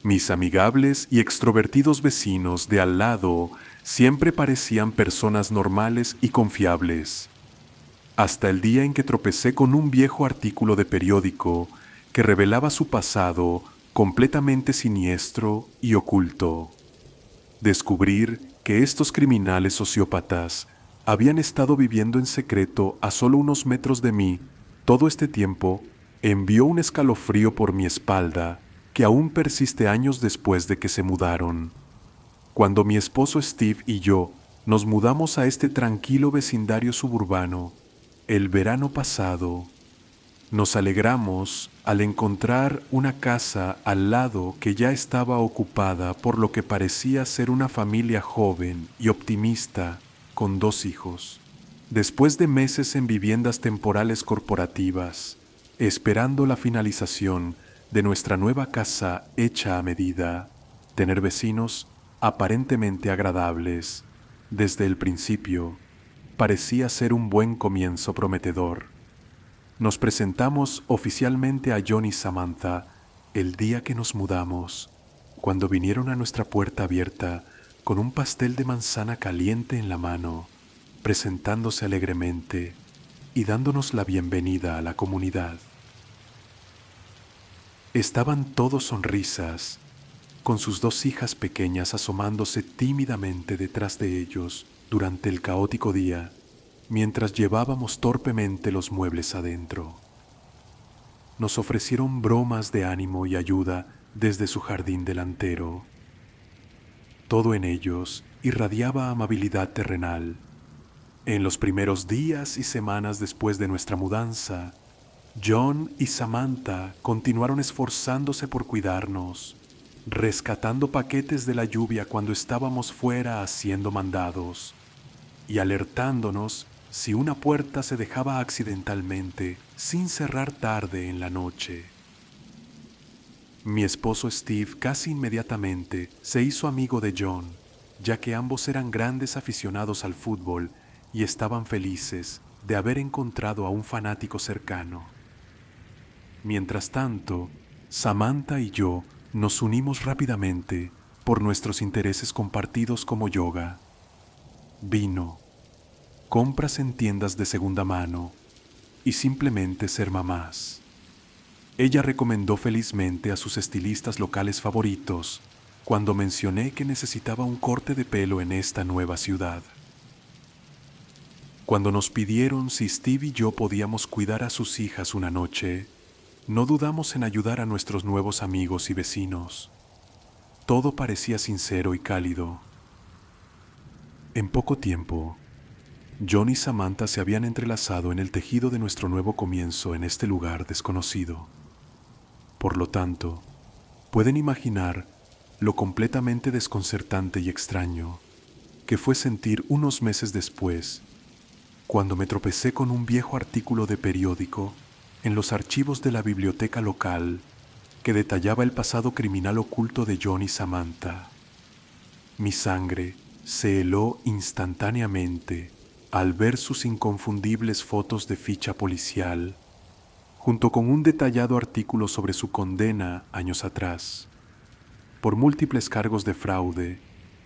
Mis amigables y extrovertidos vecinos de al lado siempre parecían personas normales y confiables, hasta el día en que tropecé con un viejo artículo de periódico que revelaba su pasado completamente siniestro y oculto. Descubrir que estos criminales sociópatas habían estado viviendo en secreto a solo unos metros de mí todo este tiempo envió un escalofrío por mi espalda que aún persiste años después de que se mudaron. Cuando mi esposo Steve y yo nos mudamos a este tranquilo vecindario suburbano, el verano pasado, nos alegramos al encontrar una casa al lado que ya estaba ocupada por lo que parecía ser una familia joven y optimista con 2 hijos. Después de meses en viviendas temporales corporativas, esperando la finalización de nuestra nueva casa hecha a medida, tener vecinos aparentemente agradables desde el principio parecía ser un buen comienzo prometedor. Nos presentamos oficialmente a John y Samantha el día que nos mudamos, cuando vinieron a nuestra puerta abierta con un pastel de manzana caliente en la mano, presentándose alegremente y dándonos la bienvenida a la comunidad. Estaban todos sonrisas, con sus 2 hijas pequeñas asomándose tímidamente detrás de ellos durante el caótico día, mientras llevábamos torpemente los muebles adentro. Nos ofrecieron bromas de ánimo y ayuda desde su jardín delantero. Todo en ellos irradiaba amabilidad terrenal. En los primeros días y semanas después de nuestra mudanza, John y Samantha continuaron esforzándose por cuidarnos, rescatando paquetes de la lluvia cuando estábamos fuera haciendo mandados y alertándonos si una puerta se dejaba accidentalmente sin cerrar tarde en la noche. Mi esposo Steve casi inmediatamente se hizo amigo de John, ya que ambos eran grandes aficionados al fútbol y estaban felices de haber encontrado a un fanático cercano. Mientras tanto, Samantha y yo nos unimos rápidamente por nuestros intereses compartidos como yoga, vino, compras en tiendas de segunda mano y simplemente ser mamás. Ella recomendó felizmente a sus estilistas locales favoritos cuando mencioné que necesitaba un corte de pelo en esta nueva ciudad. Cuando nos pidieron si Steve y yo podíamos cuidar a sus hijas una noche, no dudamos en ayudar a nuestros nuevos amigos y vecinos. Todo parecía sincero y cálido. En poco tiempo, John y Samantha se habían entrelazado en el tejido de nuestro nuevo comienzo en este lugar desconocido. Por lo tanto, pueden imaginar lo completamente desconcertante y extraño que fue sentir unos meses después, cuando me tropecé con un viejo artículo de periódico en los archivos de la biblioteca local que detallaba el pasado criminal oculto de John y Samantha. Mi sangre se heló instantáneamente al ver sus inconfundibles fotos de ficha policial, junto con un detallado artículo sobre su condena años atrás, por múltiples cargos de fraude,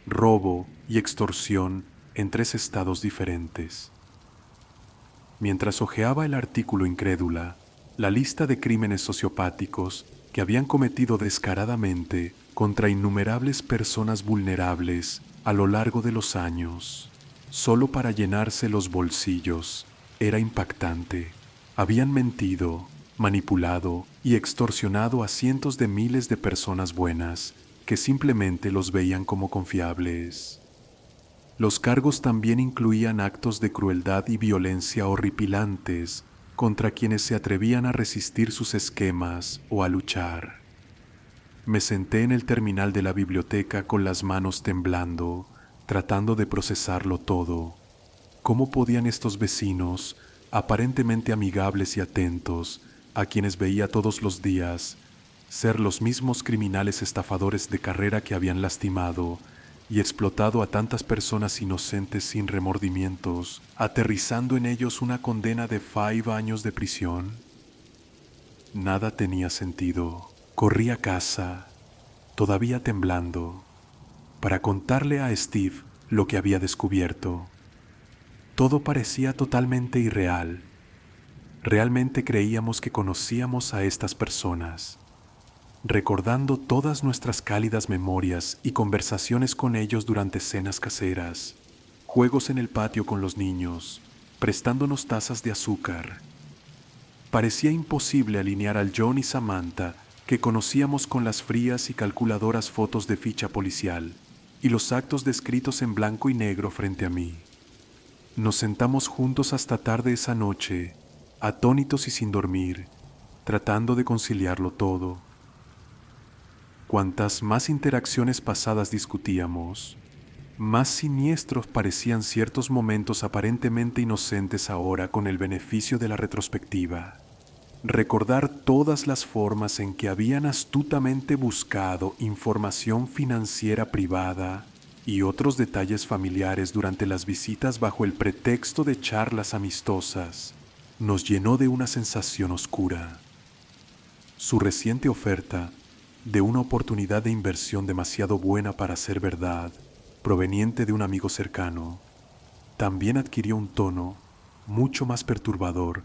robo y extorsión en 3 estados diferentes. Mientras hojeaba el artículo incrédula, la lista de crímenes sociopáticos que habían cometido descaradamente contra innumerables personas vulnerables a lo largo de los años, solo para llenarse los bolsillos, era impactante. Habían mentido, manipulado y extorsionado a cientos de miles de personas buenas que simplemente los veían como confiables. Los cargos también incluían actos de crueldad y violencia horripilantes contra quienes se atrevían a resistir sus esquemas o a luchar. Me senté en el terminal de la biblioteca con las manos temblando, tratando de procesarlo todo. ¿Cómo podían estos vecinos, aparentemente amigables y atentos, a quienes veía todos los días, ser los mismos criminales estafadores de carrera que habían lastimado y explotado a tantas personas inocentes sin remordimientos, aterrizando en ellos una condena de 5 años de prisión? Nada tenía sentido. Corrí a casa, todavía temblando, para contarle a Steve lo que había descubierto. Todo parecía totalmente irreal. Realmente creíamos que conocíamos a estas personas, recordando todas nuestras cálidas memorias y conversaciones con ellos durante cenas caseras, juegos en el patio con los niños, prestándonos tazas de azúcar. Parecía imposible alinear al John y Samantha que conocíamos con las frías y calculadoras fotos de ficha policial y los actos descritos en blanco y negro frente a mí. Nos sentamos juntos hasta tarde esa noche, atónitos y sin dormir, tratando de conciliarlo todo. Cuantas más interacciones pasadas discutíamos, más siniestros parecían ciertos momentos aparentemente inocentes ahora con el beneficio de la retrospectiva. Recordar todas las formas en que habían astutamente buscado información financiera privada y otros detalles familiares durante las visitas bajo el pretexto de charlas amistosas, nos llenó de una sensación oscura. Su reciente oferta de una oportunidad de inversión demasiado buena para ser verdad, proveniente de un amigo cercano, también adquirió un tono mucho más perturbador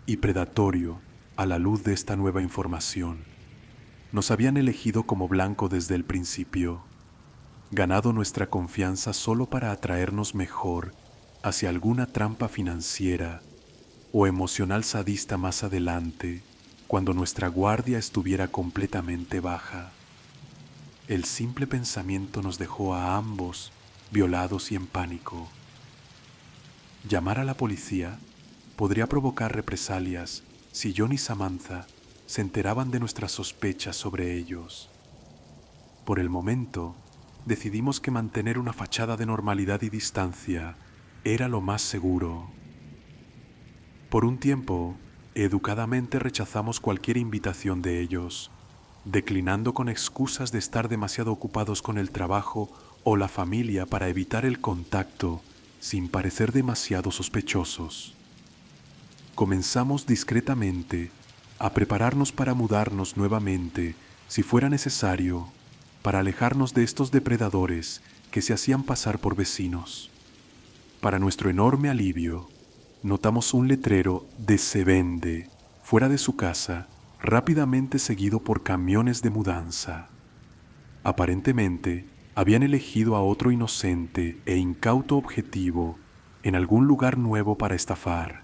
y predatorio a la luz de esta nueva información. Nos habían elegido como blanco desde el principio, ganado nuestra confianza solo para atraernos mejor hacia alguna trampa financiera o emocional sadista más adelante, cuando nuestra guardia estuviera completamente baja. El simple pensamiento nos dejó a ambos violados y en pánico. Llamar a la policía podría provocar represalias si John y Samantha se enteraban de nuestras sospechas sobre ellos. Por el momento, decidimos que mantener una fachada de normalidad y distancia era lo más seguro. Por un tiempo, educadamente rechazamos cualquier invitación de ellos, declinando con excusas de estar demasiado ocupados con el trabajo o la familia para evitar el contacto sin parecer demasiado sospechosos. Comenzamos discretamente a prepararnos para mudarnos nuevamente si fuera necesario, para alejarnos de estos depredadores que se hacían pasar por vecinos. Para nuestro enorme alivio, notamos un letrero de "Se vende" fuera de su casa, rápidamente seguido por camiones de mudanza. Aparentemente, habían elegido a otro inocente e incauto objetivo en algún lugar nuevo para estafar,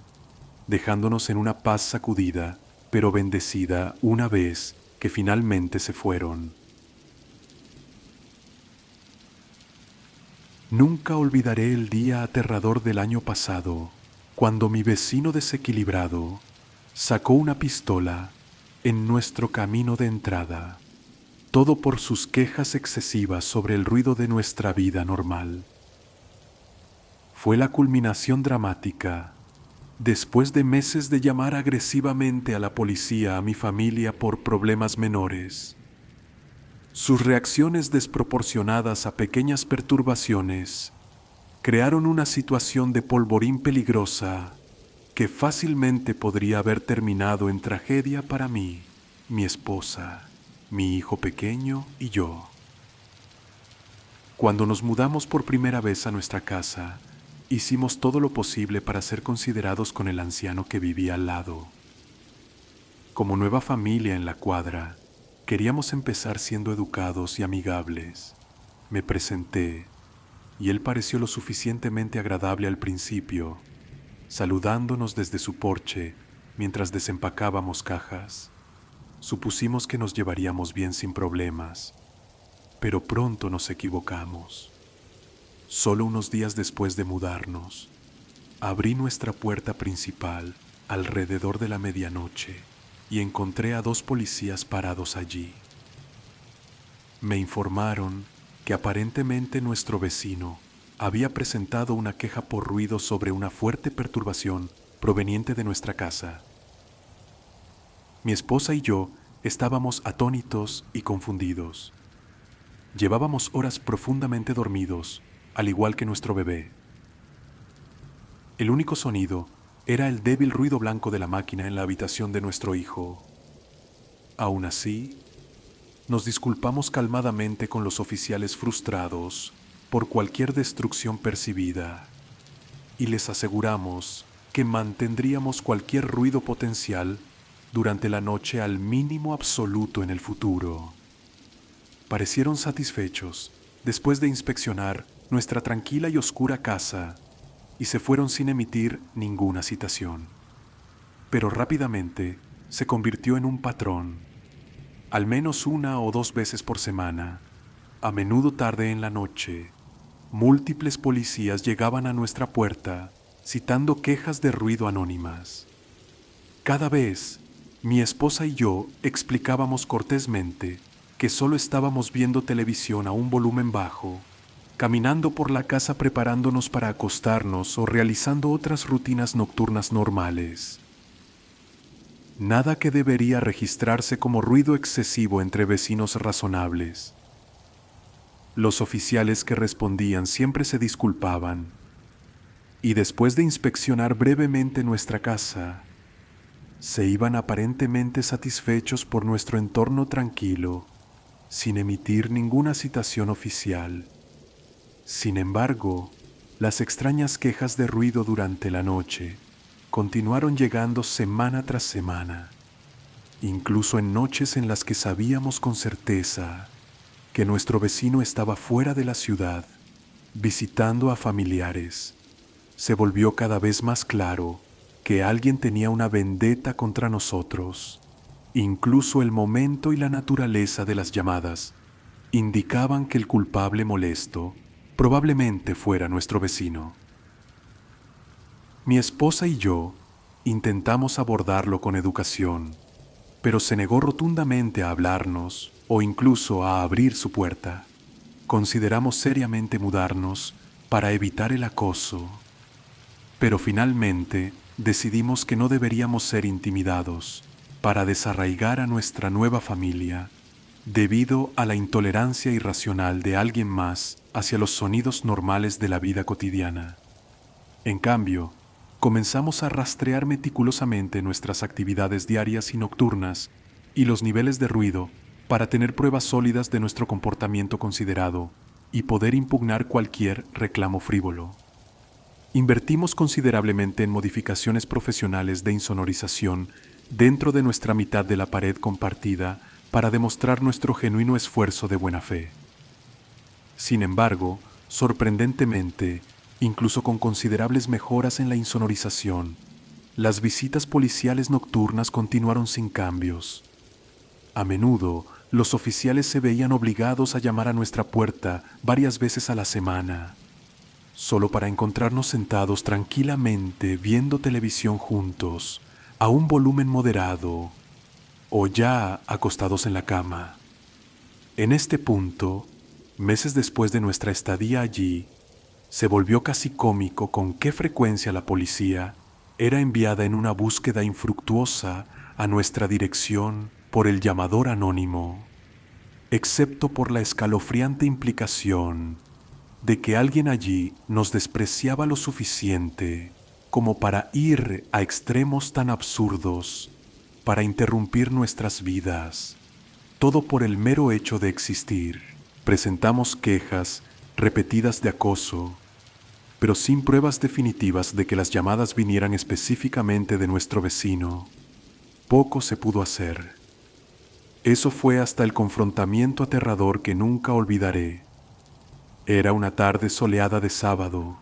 dejándonos en una paz sacudida, pero bendecida una vez que finalmente se fueron. Nunca olvidaré el día aterrador del año pasado, cuando mi vecino desequilibrado sacó una pistola en nuestro camino de entrada, todo por sus quejas excesivas sobre el ruido de nuestra vida normal. Fue la culminación dramática, después de meses de llamar agresivamente a la policía a mi familia por problemas menores. Sus reacciones desproporcionadas a pequeñas perturbaciones crearon una situación de polvorín peligrosa que fácilmente podría haber terminado en tragedia para mí, mi esposa, mi hijo pequeño y yo. Cuando nos mudamos por primera vez a nuestra casa, hicimos todo lo posible para ser considerados con el anciano que vivía al lado. Como nueva familia en la cuadra, queríamos empezar siendo educados y amigables. Me presenté, y él pareció lo suficientemente agradable al principio, saludándonos desde su porche mientras desempacábamos cajas. Supusimos que nos llevaríamos bien sin problemas, pero pronto nos equivocamos. Solo unos días después de mudarnos, abrí nuestra puerta principal alrededor de la medianoche y encontré a 2 policías parados allí. Me informaron que aparentemente nuestro vecino había presentado una queja por ruido sobre una fuerte perturbación proveniente de nuestra casa. Mi esposa y yo estábamos atónitos y confundidos. Llevábamos horas profundamente dormidos, al igual que nuestro bebé. El único sonido era el débil ruido blanco de la máquina en la habitación de nuestro hijo. Aún así, nos disculpamos calmadamente con los oficiales frustrados por cualquier destrucción percibida y les aseguramos que mantendríamos cualquier ruido potencial durante la noche al mínimo absoluto en el futuro. Parecieron satisfechos después de inspeccionar nuestra tranquila y oscura casa y se fueron sin emitir ninguna citación. Pero rápidamente se convirtió en un patrón. Al menos 1 o 2 veces por semana, a menudo tarde en la noche, múltiples policías llegaban a nuestra puerta citando quejas de ruido anónimas. Cada vez, mi esposa y yo explicábamos cortésmente que solo estábamos viendo televisión a un volumen bajo, caminando por la casa preparándonos para acostarnos o realizando otras rutinas nocturnas normales. Nada que debería registrarse como ruido excesivo entre vecinos razonables. Los oficiales que respondían siempre se disculpaban, y después de inspeccionar brevemente nuestra casa, se iban aparentemente satisfechos por nuestro entorno tranquilo, sin emitir ninguna citación oficial. Sin embargo, las extrañas quejas de ruido durante la noche continuaron llegando semana tras semana, incluso en noches en las que sabíamos con certeza que nuestro vecino estaba fuera de la ciudad, visitando a familiares. Se volvió cada vez más claro que alguien tenía una vendetta contra nosotros. Incluso el momento y la naturaleza de las llamadas indicaban que el culpable molesto probablemente fuera nuestro vecino. Mi esposa y yo intentamos abordarlo con educación, pero se negó rotundamente a hablarnos o incluso a abrir su puerta. Consideramos seriamente mudarnos para evitar el acoso, pero finalmente decidimos que no deberíamos ser intimidados para desarraigar a nuestra nueva familia debido a la intolerancia irracional de alguien más hacia los sonidos normales de la vida cotidiana. En cambio, comenzamos a rastrear meticulosamente nuestras actividades diarias y nocturnas y los niveles de ruido para tener pruebas sólidas de nuestro comportamiento considerado y poder impugnar cualquier reclamo frívolo. Invertimos considerablemente en modificaciones profesionales de insonorización dentro de nuestra mitad de la pared compartida para demostrar nuestro genuino esfuerzo de buena fe. Sin embargo, sorprendentemente, incluso con considerables mejoras en la insonorización, las visitas policiales nocturnas continuaron sin cambios. A menudo, los oficiales se veían obligados a llamar a nuestra puerta varias veces a la semana, solo para encontrarnos sentados tranquilamente viendo televisión juntos, a un volumen moderado, o ya acostados en la cama. En este punto, meses después de nuestra estadía allí, se volvió casi cómico con qué frecuencia la policía era enviada en una búsqueda infructuosa a nuestra dirección por el llamador anónimo, excepto por la escalofriante implicación de que alguien allí nos despreciaba lo suficiente como para ir a extremos tan absurdos para interrumpir nuestras vidas, todo por el mero hecho de existir. Presentamos quejas repetidas de acoso, pero sin pruebas definitivas de que las llamadas vinieran específicamente de nuestro vecino. Poco se pudo hacer. Eso fue hasta el confrontamiento aterrador que nunca olvidaré. Era una tarde soleada de sábado,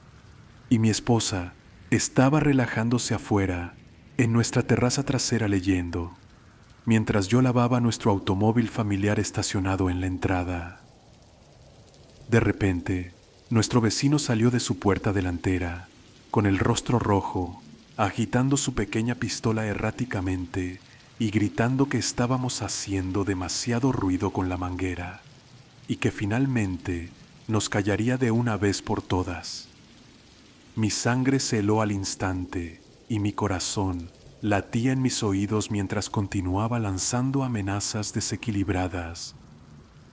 y mi esposa estaba relajándose afuera, en nuestra terraza trasera leyendo, mientras yo lavaba nuestro automóvil familiar estacionado en la entrada. De repente, nuestro vecino salió de su puerta delantera, con el rostro rojo, agitando su pequeña pistola erráticamente y gritando que estábamos haciendo demasiado ruido con la manguera y que finalmente nos callaría de una vez por todas. Mi sangre se heló al instante y mi corazón latía en mis oídos mientras continuaba lanzando amenazas desequilibradas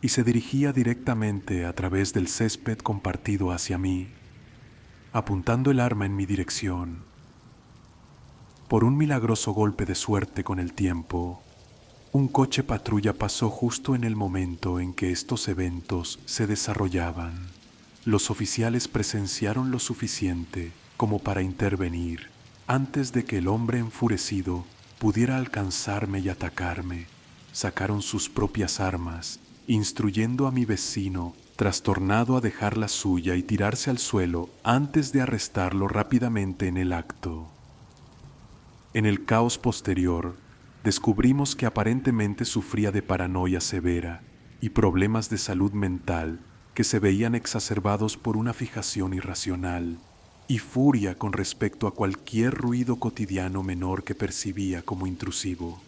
y se dirigía directamente a través del césped compartido hacia mí, apuntando el arma en mi dirección. Por un milagroso golpe de suerte con el tiempo, Un coche patrulla pasó justo en el momento en que estos eventos se desarrollaban. Los oficiales presenciaron lo suficiente como para intervenir antes de que el hombre enfurecido pudiera alcanzarme y atacarme. Sacaron sus propias armas, instruyendo a mi vecino, trastornado, a dejar la suya y tirarse al suelo antes de arrestarlo rápidamente en el acto. En el caos posterior, descubrimos que aparentemente sufría de paranoia severa y problemas de salud mental que se veían exacerbados por una fijación irracional y furia con respecto a cualquier ruido cotidiano menor que percibía como intrusivo.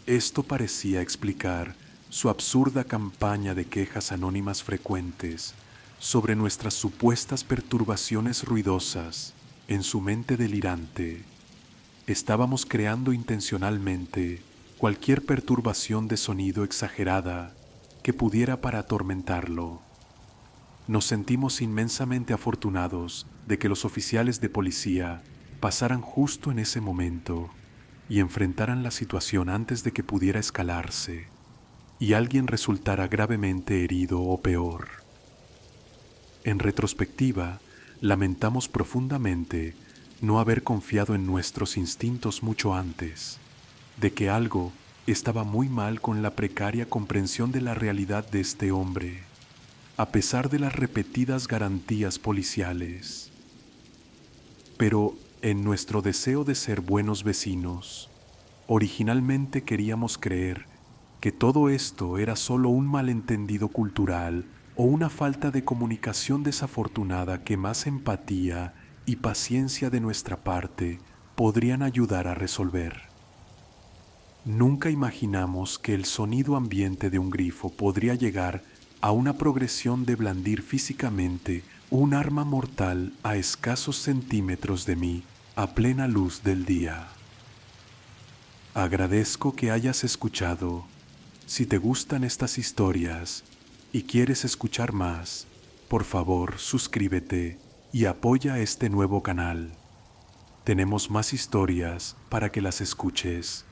Esto parecía explicar su absurda campaña de quejas anónimas frecuentes sobre nuestras supuestas perturbaciones ruidosas en su mente delirante. Estábamos creando intencionalmente cualquier perturbación de sonido exagerada que pudiera para atormentarlo. Nos sentimos inmensamente afortunados de que los oficiales de policía pasaran justo en ese momento y enfrentaran la situación antes de que pudiera escalarse y alguien resultara gravemente herido o peor. En retrospectiva, lamentamos profundamente no haber confiado en nuestros instintos mucho antes, de que algo estaba muy mal con la precaria comprensión de la realidad de este hombre, a pesar de las repetidas garantías policiales. Pero en nuestro deseo de ser buenos vecinos, originalmente queríamos creer que todo esto era solo un malentendido cultural o una falta de comunicación desafortunada que más empatía y paciencia de nuestra parte podrían ayudar a resolver. Nunca imaginamos que el sonido ambiente de un grifo podría llegar a una progresión de blandir físicamente un arma mortal a escasos centímetros de mí a plena luz del día. Agradezco que hayas escuchado. Si te gustan estas historias y quieres escuchar más, por favor suscríbete y apoya este nuevo canal. Tenemos más historias para que las escuches.